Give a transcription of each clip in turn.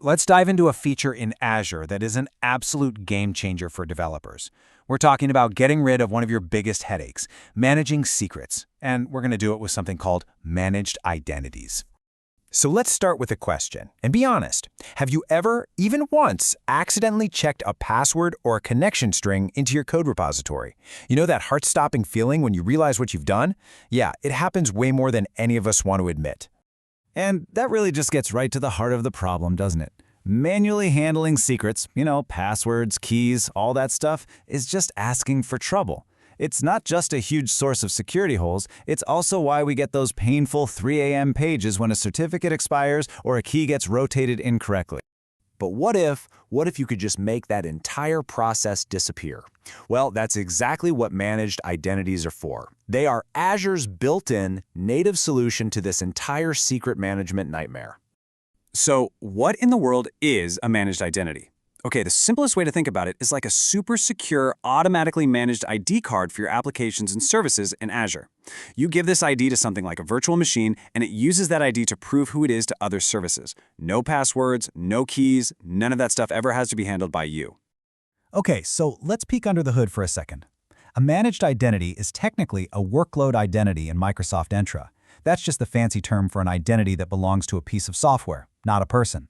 let's dive into a feature in Azure that is an absolute game changer for developers. We're talking about getting rid of one of your biggest headaches, managing secrets, and we're going to do it with something called Managed Identities. So let's start with a question, and be honest. Have you ever, even once, accidentally checked a password or a connection string into your code repository? You know that heart-stopping feeling when you realize what you've done? Yeah, it happens way more than any of us want to admit. And that really just gets right to the heart of the problem, doesn't it? Manually handling secrets, passwords, keys, all that stuff, is just asking for trouble. It's not just a huge source of security holes, it's also why we get those painful 3 a.m. pages when a certificate expires or a key gets rotated incorrectly. But what if you could just make that entire process disappear? Well, that's exactly what Managed Identities are for. They are Azure's built-in, native solution to this entire secret management nightmare. So, what in the world is a managed identity? Okay, the simplest way to think about it is like a super secure, automatically managed ID card for your applications and services in Azure. You give this ID to something like a virtual machine, and it uses that ID to prove who it is to other services. No passwords, no keys, none of that stuff ever has to be handled by you. Okay, so let's peek under the hood for a second. A managed identity is technically a workload identity in Microsoft Entra. That's just the fancy term for an identity that belongs to a piece of software, not a person.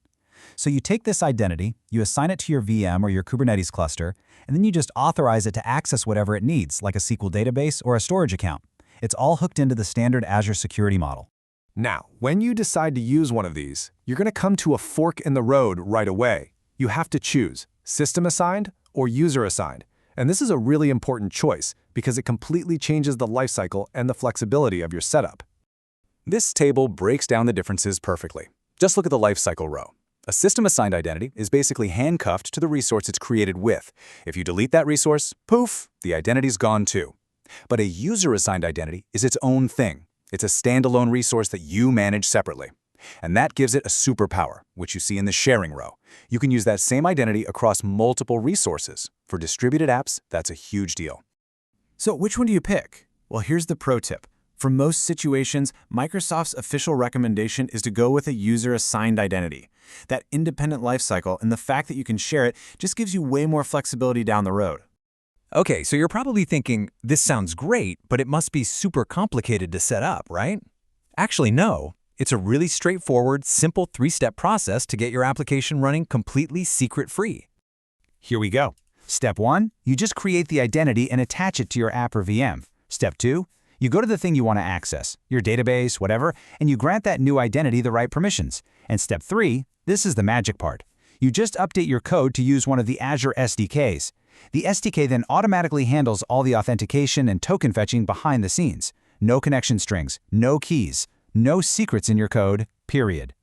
So you take this identity, you assign it to your VM or your Kubernetes cluster, and then you just authorize it to access whatever it needs, like a SQL database or a storage account. It's all hooked into the standard Azure security model. Now, when you decide to use one of these, you're going to come to a fork in the road right away. You have to choose system assigned or user assigned. And this is a really important choice because it completely changes the lifecycle and the flexibility of your setup. This table breaks down the differences perfectly. Just look at the lifecycle row. A system-assigned identity is basically handcuffed to the resource it's created with. If you delete that resource, poof, the identity's gone too. But a user-assigned identity is its own thing. It's a standalone resource that you manage separately. And that gives it a superpower, which you see in the sharing row. You can use that same identity across multiple resources. For distributed apps, that's a huge deal. So which one do you pick? Well, here's the pro tip. For most situations, Microsoft's official recommendation is to go with a user-assigned identity. That independent lifecycle and the fact that you can share it just gives you way more flexibility down the road. Okay, so you're probably thinking, this sounds great, but it must be super complicated to set up, right? Actually, no. It's a really straightforward, simple 3-step process to get your application running completely secret-free. Here we go. Step 1, you just create the identity and attach it to your app or VM. Step 2, you go to the thing you want to access, your database, whatever, and you grant that new identity the right permissions. And step 3, this is the magic part. You just update your code to use one of the Azure SDKs. The SDK then automatically handles all the authentication and token fetching behind the scenes. No connection strings, no keys, no secrets in your code, period.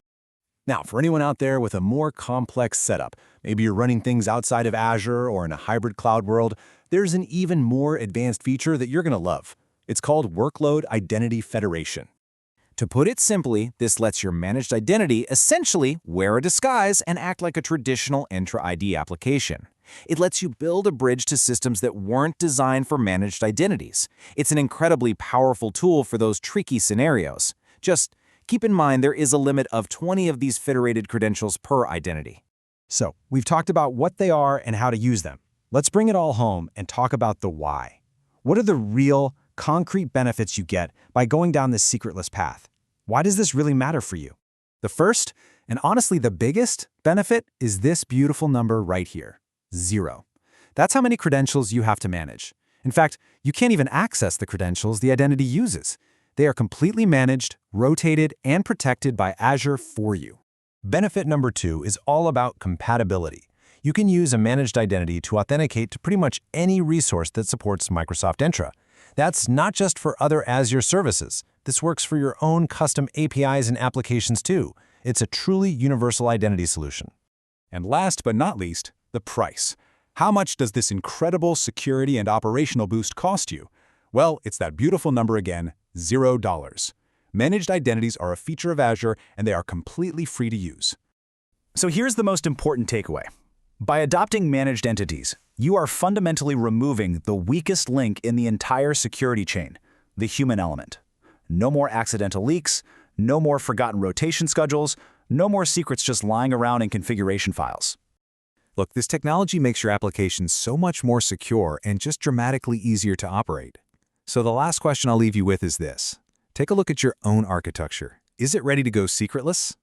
Now, for anyone out there with a more complex setup, maybe you're running things outside of Azure or in a hybrid cloud world, there's an even more advanced feature that you're going to love. It's called Workload Identity Federation. To put it simply, this lets your managed identity essentially wear a disguise and act like a traditional Entra ID application. It lets you build a bridge to systems that weren't designed for managed identities. It's an incredibly powerful tool for those tricky scenarios. Just keep in mind there is a limit of 20 of these federated credentials per identity. So, we've talked about what they are and how to use them. Let's bring it all home and talk about the why. What are the real, concrete benefits you get by going down this secretless path? Why does this really matter for you? The first, and honestly the biggest, benefit is this beautiful number right here, 0. That's how many credentials you have to manage. In fact, you can't even access the credentials the identity uses. They are completely managed, rotated, and protected by Azure for you. Benefit number 2 is all about compatibility. You can use a managed identity to authenticate to pretty much any resource that supports Microsoft Entra. That's not just for other Azure services. This works for your own custom APIs and applications too. It's a truly universal identity solution. And last but not least, the price. How much does this incredible security and operational boost cost you? Well, it's that beautiful number again, $0. Managed identities are a feature of Azure, and they are completely free to use. So here's the most important takeaway. By adopting managed entities, you are fundamentally removing the weakest link in the entire security chain, the human element. No more accidental leaks, no more forgotten rotation schedules, No more secrets just lying around in configuration files. Look, this technology makes your application so much more secure and just dramatically easier to operate. So the last question I'll leave you with is this. Take a look at your own architecture. Is it ready to go secretless?